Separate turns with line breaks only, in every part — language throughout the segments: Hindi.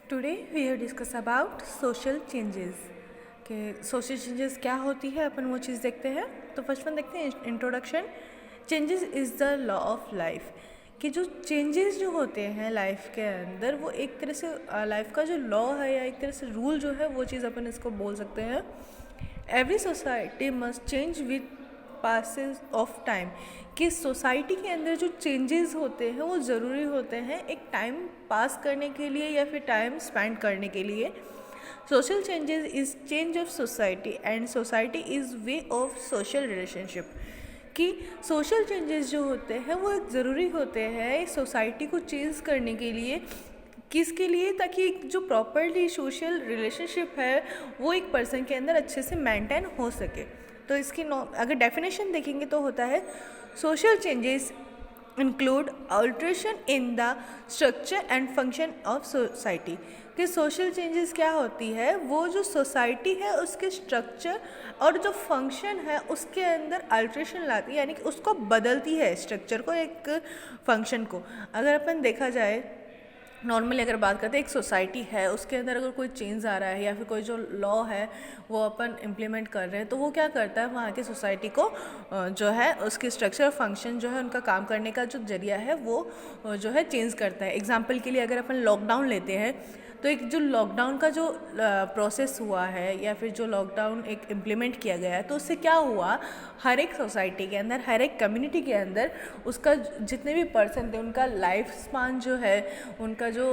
Today we have discuss about social changes कि सोशल चेंजेस क्या होती है, अपन वो चीज़ देखते हैं। तो फर्स्ट वन देखते हैं introduction. Changes is the law of life, कि जो चेंजेस जो होते हैं लाइफ के अंदर वो एक तरह से लाइफ का जो लॉ है या एक तरह से रूल जो है वो चीज़ अपन इसको बोल सकते हैं। Every society must change with passes of time, कि सोसाइटी के अंदर जो चेंजेस होते हैं वो ज़रूरी होते हैं एक टाइम पास करने के लिए या फिर टाइम स्पेंड करने के लिए। Social changes is change of society and society is way of social relationship, कि सोशल चेंजेस जो होते हैं वो एक ज़रूरी होते हैं सोसाइटी को चेंज करने के लिए। किसके लिए? ताकि जो प्रॉपरली सोशल रिलेशनशिप है वो एक पर्सन के अंदर अच्छे से मेंटेन हो सके। तो इसकी अगर डेफिनेशन देखेंगे तो होता है social changes include alteration in the structure and function of society, कि सोशल चेंजेस क्या होती है, वो जो सोसाइटी है उसके स्ट्रक्चर और जो फंक्शन है उसके अंदर अल्ट्रेशन लाती है, यानी कि उसको बदलती है, स्ट्रक्चर को, एक फंक्शन को। अगर अपन देखा जाए नॉर्मली अगर बात करते हैं एक सोसाइटी है उसके अंदर अगर कोई चेंज आ रहा है या फिर कोई जो लॉ है वो अपन इम्प्लीमेंट कर रहे हैं तो वो क्या करता है, वहाँ की सोसाइटी को जो है उसकी स्ट्रक्चर फंक्शन जो है उनका काम करने का जो जरिया है वो जो है चेंज करता है। एग्जांपल के लिए अगर अपन लॉकडाउन लेते हैं तो एक जो लॉकडाउन का जो प्रोसेस हुआ है या फिर जो लॉकडाउन एक इम्प्लीमेंट किया गया है तो उससे क्या हुआ, हर एक सोसाइटी के अंदर, हर एक कम्युनिटी के अंदर उसका जितने भी पर्सन थे उनका लाइफ स्पान जो है, उनका जो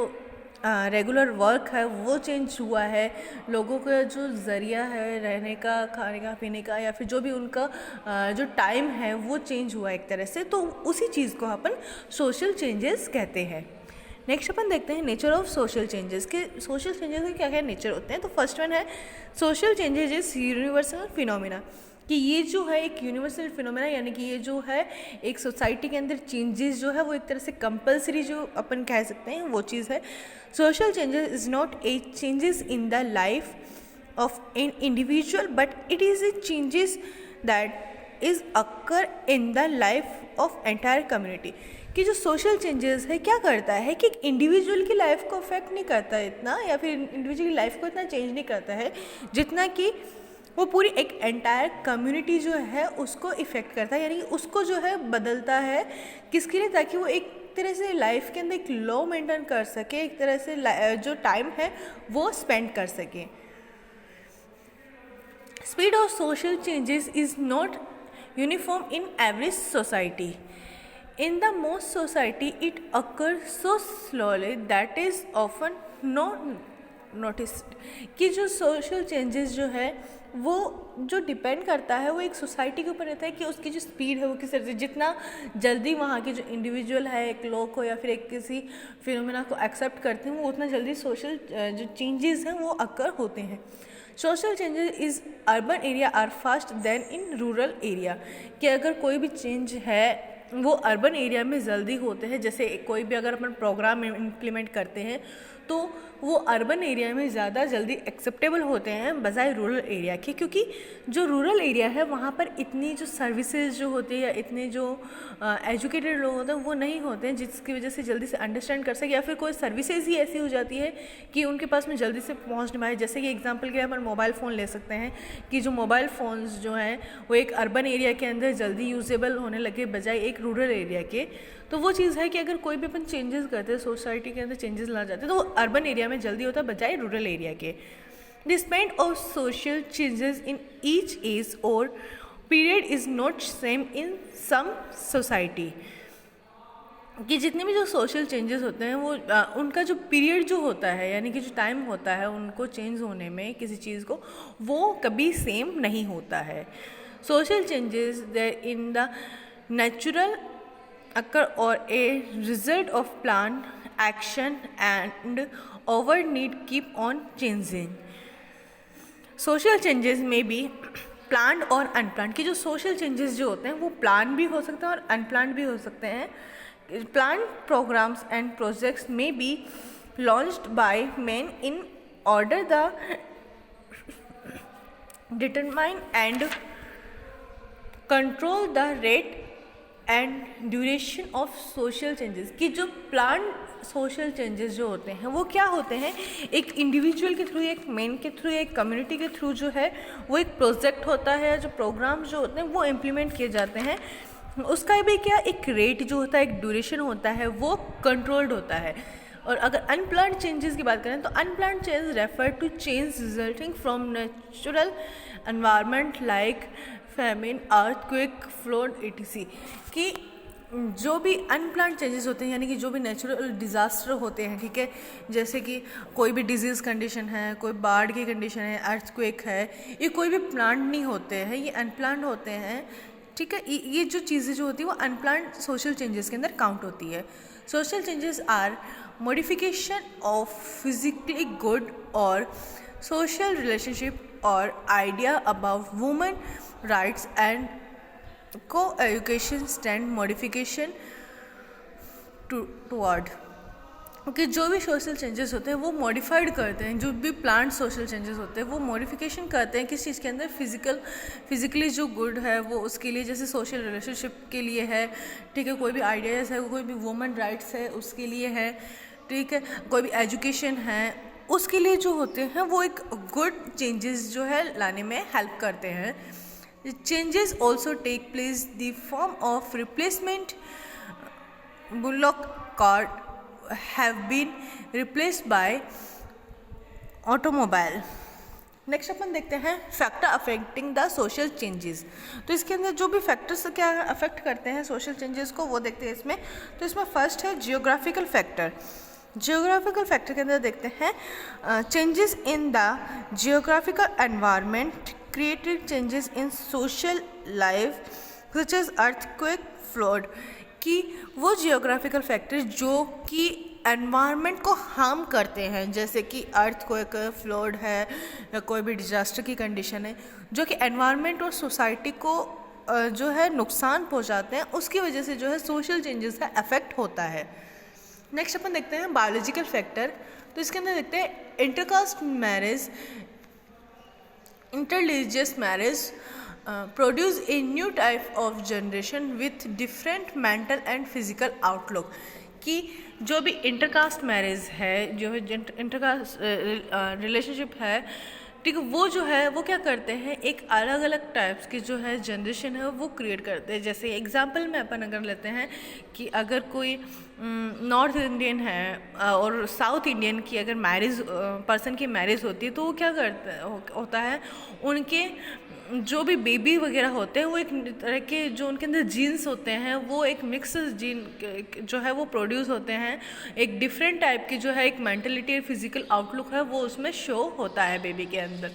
रेगुलर वर्क है वो चेंज हुआ है। लोगों का जो ज़रिया है रहने का, खाने का, पीने का या फिर जो भी उनका जो टाइम है वो चेंज हुआ एक तरह से। तो उसी चीज़ को अपन सोशल चेंजेस कहते हैं। नेक्स्ट अपन देखते हैं नेचर ऑफ सोशल चेंजेस, के सोशल चेंजेस के क्या क्या नेचर होते हैं। तो फर्स्ट वन है social changes is universal phenomena, कि ये जो है एक यूनिवर्सल फिनोमेना, यानी कि ये जो है एक सोसाइटी के अंदर चेंजेस जो है वो एक तरह से कंपलसरी जो अपन कह सकते हैं वो चीज़ है। Social changes is not a changes in the life of an individual but it is a changes that is occur in the life of entire community, कि जो सोशल चेंजेस है क्या करता है कि इंडिविजुअल की लाइफ को अफेक्ट नहीं करता है इतना, या फिर इंडिविजुअल की लाइफ को इतना चेंज नहीं करता है जितना कि वो पूरी एक एंटायर कम्युनिटी जो है उसको इफ़ेक्ट करता है, यानी उसको जो है बदलता है। किसके लिए? ताकि वो एक तरह से लाइफ के अंदर एक लॉ मेंटेन कर सके, एक तरह से जो टाइम है वो स्पेंड कर सके। Speed of social changes is not uniform in every society. In the most society, it occurs so slowly that is often not noticed, कि जो सोशल चेंजेस जो है वो जो डिपेंड करता है वो एक सोसाइटी के ऊपर रहता है कि उसकी जो स्पीड है वो किस तरह से, जितना जल्दी वहाँ के जो इंडिविजुअल है, एक लोग को या फिर एक किसी फिनोमेना को एक्सेप्ट करते हैं वो उतना जल्दी सोशल जो चेंजेस हैं वो अकर होते हैं। Social changes is urban area are fast than in rural area, कि अगर कोई भी चेंज है वो अर्बन एरिया में जल्दी होते हैं। जैसे कोई भी अगर अपन प्रोग्राम इम्प्लीमेंट करते हैं तो वो अर्बन एरिया में ज़्यादा जल्दी एक्सेप्टेबल होते हैं बजाय रूरल एरिया के, क्योंकि जो रूरल एरिया है वहाँ पर इतनी जो सर्विसेज जो होती है या इतने जो एजुकेटेड लोग होते हैं वो नहीं होते हैं जिसकी वजह से जल्दी से अंडरस्टैंड कर सके, या फिर कोई सर्विसेज ही ऐसी हो जाती है कि उनके पास में जल्दी से पहुँच नहीं पाए। जैसे कि एग्जाम्पल के अपन मोबाइल फ़ोन ले सकते हैं कि जो मोबाइल फ़ोन्स जो हैं वो एक अर्बन एरिया के अंदर जल्दी यूजेबल होने लगे बजाय एक रूरल एरिया के। तो वो चीज़ है कि अगर कोई भी अपन चेंजेस करते हैं, सोसाइटी के अंदर चेंजेस ला जाते हैं तो वो अर्बन एरिया में जल्दी होता है बजाय रूरल एरिया के। The speed of social changes in each age और period is not same in some society, कि जितने भी जो सोशल चेंजेस होते हैं वो उनका जो पीरियड जो होता है, यानी कि जो टाइम होता है उनको चेंज होने में किसी चीज़ को, वो कभी सेम नहीं होता है। Social changes there in the natural occur or a result of planned action and our need keep on changing. Social changes may be planned और unplanned, कि जो social changes जो होते हैं वो प्लान भी हो सकते हैं और अनप्लान्ड भी हो सकते हैं। Planned programs and projects may be launched by men in order the determine and control the rate and duration of social changes, कि जो प्लान सोशल चेंजेस जो होते हैं वो क्या होते हैं, एक इंडिविजुअल के थ्रू, एक मैन के थ्रू, एक कम्युनिटी के थ्रू जो है वो एक प्रोजेक्ट होता है, जो प्रोग्राम जो होते हैं वो इम्प्लीमेंट किए जाते हैं। उसका भी क्या, एक रेट जो होता है, एक ड्यूरेशन होता है, वो कंट्रोल्ड होता है। और अगर अनप्लान्ड चेंजेस की बात करें तो unplanned change refer to change resulting from natural environment like famine, earthquake, flood etc। कि जो भी अनप्लान्ड चेंजेस होते हैं, यानी कि जो भी नेचुरल डिज़ास्टर होते हैं, ठीक है, जैसे कि कोई भी डिजीज़ कंडीशन है, कोई बाढ़ की कंडीशन है, अर्थक्वेक है, ये कोई भी प्लान्ड नहीं होते हैं, ये अनप्लान्ड होते हैं, ठीक है। ये जो चीज़ें जो होती है वो अनप्लान्ड सोशल चेंजेस के अंदर काउंट होती है। Social changes are modification of physically good और social relationship or idea about women rights and co-education stand modification toward। कि जो भी सोशल चेंजेस होते हैं वो मॉडिफाइड करते हैं, जो भी प्लांट सोशल चेंजेस होते हैं वो मॉडिफिकेशन करते हैं किस चीज़ के अंदर, फिजिकली जो गुड है वो उसके लिए, जैसे सोशल रिलेशनशिप के लिए है, ठीक है, कोई भी आइडियाज़ है, कोई भी वुमेन राइट्स है उसके लिए है, ठीक है, कोई भी एजुकेशन है उसके लिए जो होते हैं वो एक गुड चेंजेस जो है लाने में हेल्प करते हैं। Changes also take place the form of replacement, bullock cart have been replaced by automobile. Next अपन देखते हैं factor affecting the social changes. तो इसके अंदर जो भी फैक्टर्स क्या अफेक्ट करते हैं सोशल चेंजेस को वो देखते हैं इसमें। तो इसमें फर्स्ट है जियोग्राफिकल फैक्टर। जियोग्राफिकल फैक्टर के अंदर देखते हैं changes in the geographical environment created changes in social life such as earthquake, flood. कि वो जियोग्राफिकल फैक्टर जो कि एनवायरनमेंट को हार्म करते हैं, जैसे कि अर्थक्वेक, फ्लड है या कोई भी डिजास्टर की कंडीशन है जो कि एनवायरनमेंट और सोसाइटी को जो है नुकसान पहुंचाते हैं, उसकी वजह से जो है सोशल चेंजेस का अफेक्ट होता है। नेक्स्ट अपन देखते हैं बायोलॉजिकल फैक्टर। तो इसके अंदर देखते हैं intercaste marriage, intereligious marriage produce a new type of generation with different mental and physical outlook. कि जो भी इंटरकास्ट मैरिज है, जो है इंटरकास्ट रिलेशनशिप है, ठीक है, वो जो है वो क्या करते हैं, एक अलग अलग टाइप्स की जो है जनरेशन है वो क्रिएट करते हैं। जैसे एग्जांपल में अपन अगर लेते हैं कि अगर कोई नॉर्थ इंडियन है और साउथ इंडियन की अगर मैरिज पर्सन की मैरिज होती है तो वो क्या करता होता है, उनके जो भी बेबी वगैरह होते हैं वो एक तरह के जो उनके अंदर जीन्स होते हैं वो एक मिक्स जीन जो है वो प्रोड्यूस होते हैं। एक डिफरेंट टाइप की जो है एक मेंटलिटी और फिजिकल आउटलुक है वो उसमें शो होता है बेबी के अंदर।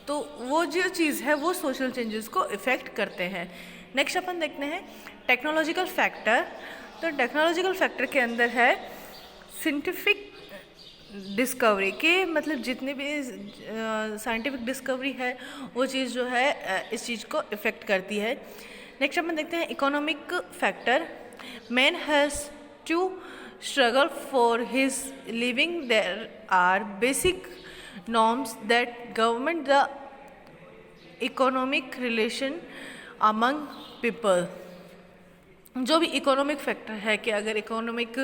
तो वो जो चीज़ है वो सोशल चेंजेस को इफ़ेक्ट करते हैं। नेक्स्ट अपन देखते हैं टेक्नोलॉजिकल फैक्टर। तो टेक्नोलॉजिकल फैक्टर के अंदर है साइंटिफिक डिस्कवरी के, मतलब जितनी भी साइंटिफिक डिस्कवरी है वो चीज़ जो है इस चीज़ को इफ़ेक्ट करती है। नेक्स्ट अपन देखते हैं economic factor. Man has to struggle for his living, there are basic norms that government the economic relation among people. जो भी इकोनॉमिक फैक्टर है कि अगर इकोनॉमिक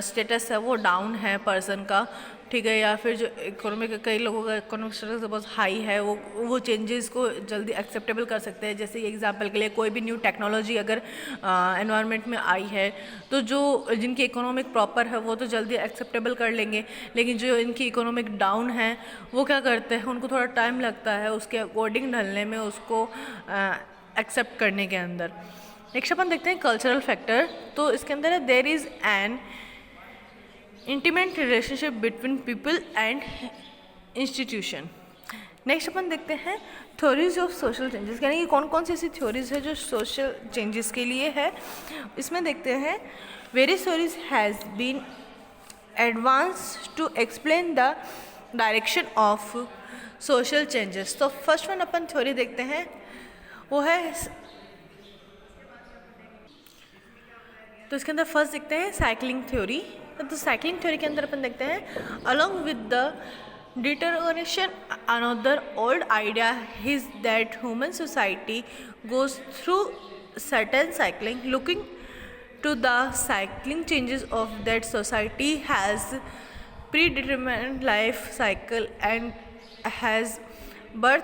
स्टेटस है वो डाउन है पर्सन का, ठीक है, या फिर जो इकोनॉमिक कई लोगों का इकोनॉमिक स्टेटस बहुत हाई है वो चेंजेस को जल्दी एक्सेप्टेबल कर सकते हैं। जैसे एग्जांपल के लिए कोई भी न्यू टेक्नोलॉजी अगर एनवायरनमेंट में आई है तो जो जिनकी इकोनॉमिक प्रॉपर है वो तो जल्दी एक्सेप्टेबल कर लेंगे, लेकिन जो इनकी इकोनॉमिक डाउन है वो क्या करते हैं, उनको थोड़ा टाइम लगता है उसके अकॉर्डिंग ढलने में, उसको एक्सेप्ट करने के अंदर। नेक्स्ट अपन देखते हैं कल्चरल फैक्टर। तो इसके अंदर है there is an intimate relationship between people and institution. Next अपन देखते हैं थ्योरीज ऑफ सोशल चेंजेस, यानी कि कौन कौन सी ऐसी थ्योरीज है जो सोशल चेंजेस के लिए है। इसमें देखते हैं various theories has been advance to explain the direction of social changes. तो फर्स्ट वन अपन थ्योरी देखते हैं वो है, तो इसके अंदर फर्स्ट देखते हैं साइकिलिंग थ्योरी। तो साइकिलिंग थ्योरी के अंदर अपन देखते हैं along with the determination another old idea is that human society goes through certain cycling looking to the cycling changes of that society has predetermined life cycle and has birth,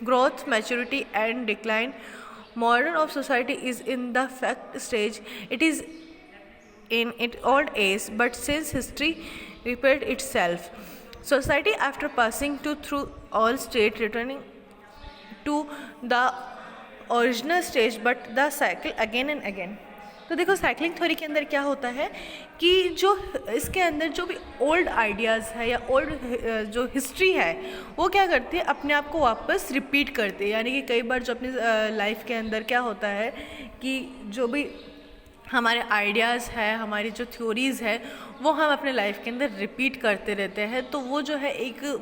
growth, maturity and decline. Modern of society is in the fact stage. It is in its old age, but since history repeats itself, society after passing through all state returning to the original stage but the cycle again and again. तो देखो साइकिलिंग थ्योरी के अंदर क्या होता है कि जो इसके अंदर जो भी ओल्ड आइडियाज़ है या ओल्ड जो हिस्ट्री है वो क्या करती है, अपने आप को वापस रिपीट करती है. यानी कि कई बार जो अपनी लाइफ के अंदर क्या होता है कि जो भी हमारे आइडियाज़ है, हमारी जो थ्योरीज़ है वो हम अपने लाइफ के अंदर रिपीट करते रहते हैं. तो वो जो है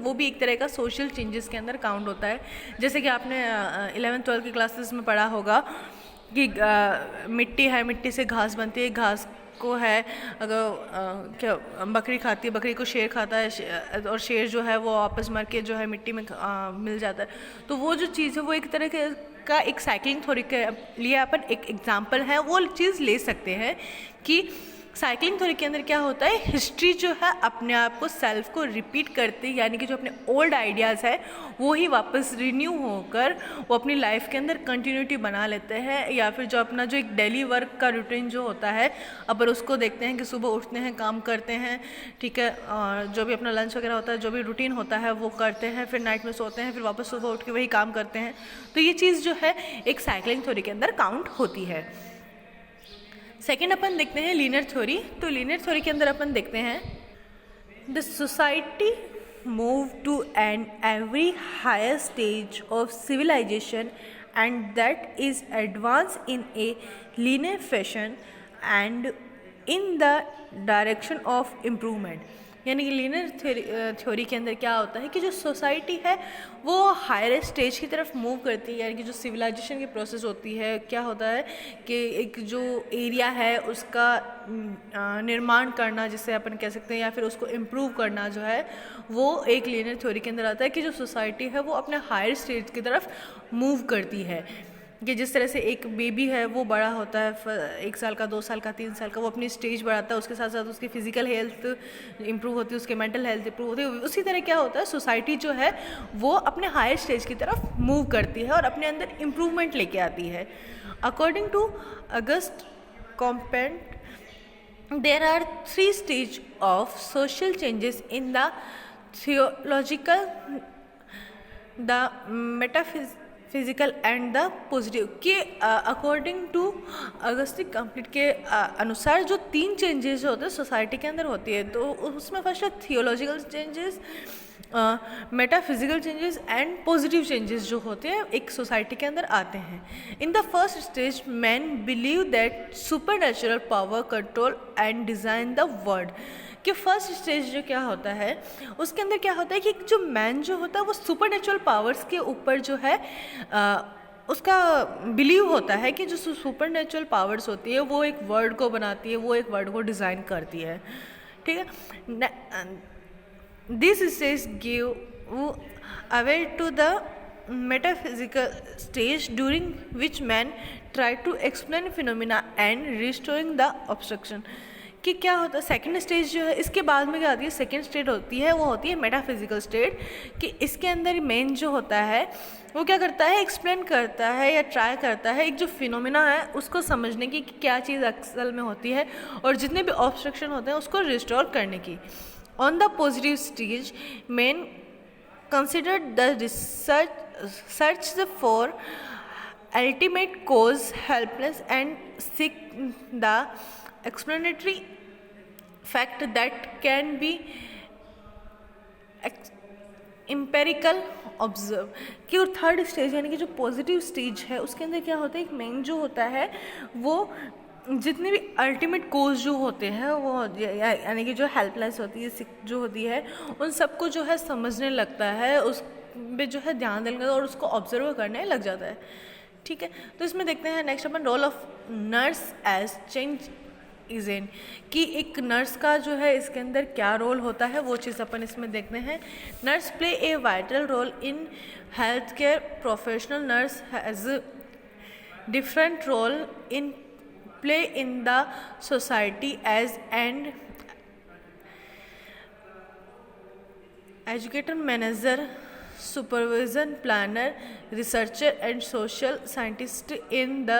वो भी एक तरह का सोशल चेंजेस के अंदर काउंट होता है. जैसे कि आपने 11th-12th की क्लासेस में पढ़ा होगा कि मिट्टी है, मिट्टी से घास बनती है, घास को है अगर क्या बकरी खाती है, बकरी को शेर खाता है और शेर जो है वो आपस मर के जो है मिट्टी में मिल जाता है. तो वो जो चीज़ है वो एक तरह का एक साइकिलिंग थ्योरी के लिए अपन एक एग्जांपल है वो चीज़ ले सकते हैं कि साइकिलिंग थ्योरी के अंदर क्या होता है, हिस्ट्री जो है अपने आप को सेल्फ को रिपीट करती है. यानी कि जो अपने ओल्ड आइडियाज़ है वो ही वापस रिन्यू होकर वो अपनी लाइफ के अंदर कंटिन्यूटी बना लेते हैं. या फिर जो अपना जो एक डेली वर्क का रूटीन जो होता है अपन उसको देखते हैं कि सुबह उठते हैं, काम करते हैं, ठीक है, और जो भी अपना लंच वगैरह होता है, जो भी रूटीन होता है वो करते हैं, फिर नाइट में सोते हैं, फिर वापस सुबह उठ के वही काम करते हैं. तो ये चीज़ जो है एक साइकिलिंग थ्योरी के अंदर काउंट होती है. सेकेंड अपन देखते हैं लीनियर थ्योरी. तो लीनियर थ्योरी के अंदर अपन देखते हैं the society move to an every higher stage of civilisation and that is advance in a linear fashion and in the direction of improvement. यानी कि लीनियर थ्योरी के अंदर क्या होता है कि जो सोसाइटी है वो हायर स्टेज की तरफ मूव करती है. यानी कि जो सिविलाइजेशन की प्रोसेस होती है, क्या होता है कि एक जो एरिया है उसका निर्माण करना जिसे अपन कह सकते हैं, या फिर उसको इम्प्रूव करना जो है वो एक लीनियर थ्योरी के अंदर आता है कि जो सोसाइटी है वो अपने हायर स्टेज की तरफ मूव करती है. कि जिस तरह से एक बेबी है वो बड़ा होता है, 1 साल का, 2 साल का, 3 साल का, वो अपनी स्टेज बढ़ाता है, उसके साथ साथ उसकी फिजिकल हेल्थ इंप्रूव होती है, उसकी मेंटल हेल्थ इंप्रूव होती है. उसी तरह क्या होता है, सोसाइटी जो है वो अपने हायर स्टेज की तरफ मूव करती है और अपने अंदर इम्प्रूवमेंट लेके आती है. According to Auguste Comte there are 3 stage of social changes in the theological, the metaphysical and the positive. के अकॉर्डिंग टू अगस्टिक कंप्लीट के अनुसार जो 3 चेंजेस होते हैं सोसाइटी के अंदर होती है. तो उसमें फर्स्ट है theological changes, metaphysical changes and positive changes जो होते हैं एक सोसाइटी के अंदर आते हैं. In the first stage man believe that super natural power control and design the world. कि फर्स्ट स्टेज जो क्या होता है उसके अंदर क्या होता है कि जो मैन जो होता है वो सुपर नेचुरल पावर्स के ऊपर जो है उसका बिलीव होता है कि जो सुपर नेचुरल पावर्स होती है वो एक वर्ड को बनाती है, वो एक वर्ड को डिज़ाइन करती है. ठीक है, this stage give away to the metaphysical stage during which man try to explain phenomena and restoring the obstruction. कि क्या होता है सेकंड स्टेज जो है इसके बाद में क्या आती है, सेकंड स्टेज होती है वो होती है मेटाफिजिकल स्टेट. कि इसके अंदर मेन जो होता है वो क्या करता है, एक्सप्लेन करता है या ट्राई करता है एक जो फिनोमिना है उसको समझने की कि क्या चीज़ असल में होती है और जितने भी ऑब्स्ट्रक्शन होते हैं उसको रिस्टोर करने की. On the positive stage main considered the search for ultimate cause helpless and seek the explanatory fact that can be empirical observe. कि थर्ड स्टेज यानी कि जो पॉजिटिव स्टेज है उसके अंदर क्या होता है, एक मेन जो होता है वो जितने भी अल्टीमेट कोज जो होते हैं वो यानी कि जो हेल्पलेस होती है जो होती है उन सबको जो है समझने लगता है, उस पे जो है ध्यान देने और उसको ऑब्जर्व करने लग जाता है. ठीक है, तो इसमें देखते हैं नेक्स्ट अपन role of nurse as change agent. कि एक नर्स का जो है इसके अंदर क्या रोल होता है वो चीज़ अपन इसमें देखते हैं. Nurse play a vital role in health care. Professional nurse has different role in play in the society as an educator, manager, supervision, planner, researcher, and social scientist in the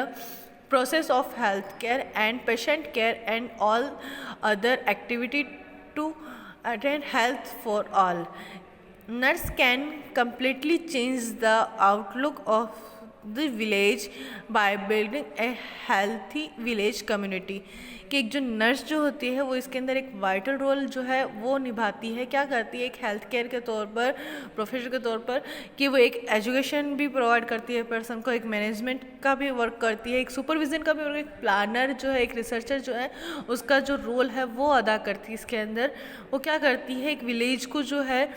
process of healthcare and patient care and all other activity to attain health for all. Nurse can completely change the outlook of the village by building a healthy village community. कि एक जो नर्स जो होती है वो इसके अंदर एक वाइटल रोल जो है वो निभाती है. क्या करती है? एक हेल्थ केयर के तौर पर, प्रोफेशनल के तौर पर, कि वो एक एजुकेशन भी प्रोवाइड करती है पर्सन को, एक मैनेजमेंट का भी वर्क करती है, एक सुपरविजन का भी वर्क, एक प्लानर जो है, एक रिसर्चर जो है, उसका जो रोल है वो अदा करती है. इसके अंदर वो क्या करती है? एक विलेज को जो है,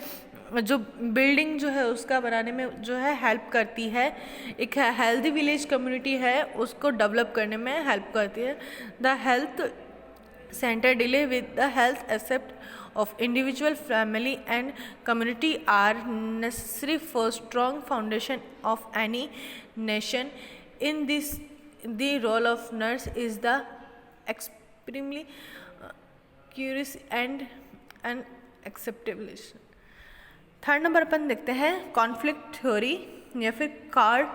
जो बिल्डिंग जो है उसका बनाने में जो है हेल्प करती है. एक हेल्दी विलेज कम्युनिटी है उसको डेवलप करने में हेल्प करती है. The health centre delay with the health aspect of individual, family and community are necessary for strong foundation of any nation. In this, the role of nurse is the extremely curious and unacceptable. Third number अपन देखते हैं कॉन्फ्लिक्ट थ्योरी या फिर कार्ल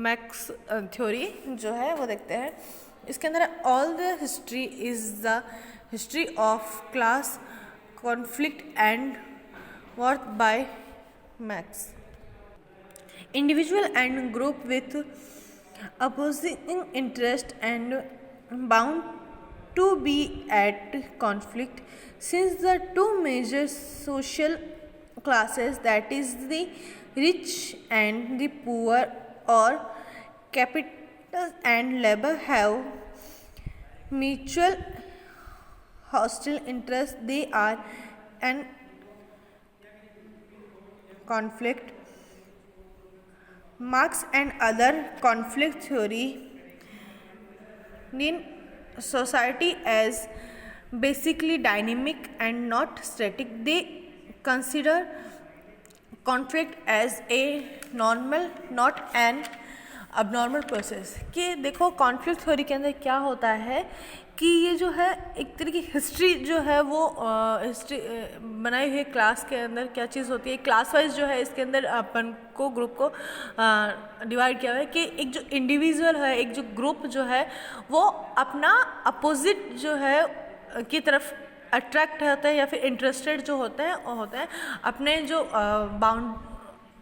मैक्स थ्योरी जो है वो देखते हैं. इसके अंदर all the history is the history of class conflict and worth by Marx. Individual and group with opposing interest and bound to be at conflict, since the two major social classes, that is the rich and the poor, or capital and labor, have mutual hostile interests, they are an conflict. Marx and other conflict theory in society as basically dynamic and not static. They consider conflict as a normal, not an abnormal process. कि देखो कॉन्फ्लिक्ट थ्योरी के अंदर क्या होता है कि ये जो है एक तरह की हिस्ट्री जो है वो हिस्ट्री बनाई हुई क्लास के अंदर क्या चीज़ होती है. क्लास वाइज जो है इसके अंदर अपन को ग्रुप को डिवाइड किया हुआ है कि एक जो इंडिविजुअल है, एक जो ग्रुप जो है वो अपना अपोजिट जो है की तरफ अट्रैक्ट होता है या फिर इंटरेस्टेड जो होते हैं अपने जो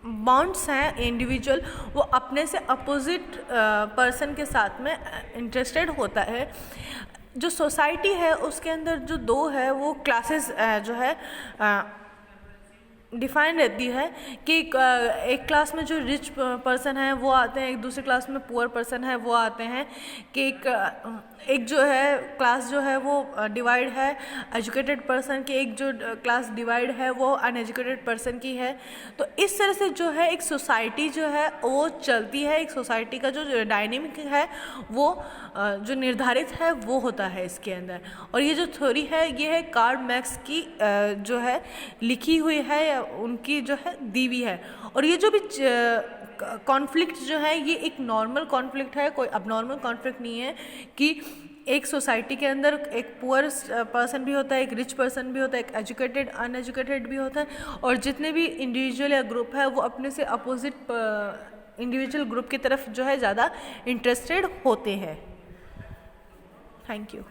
बाउंड्स हैं इंडिविजुअल, वो अपने से अपोजिट पर्सन के साथ में इंटरेस्टेड होता है. जो सोसाइटी है उसके अंदर जो दो है वो क्लासेस जो है डिफाइन रहती है कि एक क्लास में जो रिच पर्सन है वो आते हैं, एक दूसरे क्लास में पुअर पर्सन है वो आते हैं. कि एक जो है क्लास जो है वो डिवाइड है एजुकेटेड पर्सन की, एक जो क्लास डिवाइड है वो अनएजुकेटेड पर्सन की है. तो इस तरह से जो है एक सोसाइटी जो है वो चलती है. एक सोसाइटी का जो डायनेमिक है वो जो निर्धारित है वो होता है इसके अंदर. और ये जो थ्योरी है ये है कार्ल मैक्स की जो है लिखी हुई है या उनकी जो है दी हुई है. और ये जो भी कॉन्फ्लिक्ट जो है ये एक नॉर्मल कॉन्फ्लिक्ट है, कोई अबनॉर्मल कॉन्फ्लिक्ट नहीं है. कि एक सोसाइटी के अंदर एक पुअर पर्सन भी होता है, एक रिच पर्सन भी होता है, एक एजुकेटेड अनएजुकेटेड भी होता है. और जितने भी इंडिविजुअल या ग्रुप है वो अपने से अपोजिट इंडिविजुअल ग्रुप की तरफ जो है ज़्यादा इंटरेस्टेड होते हैं. Thank you.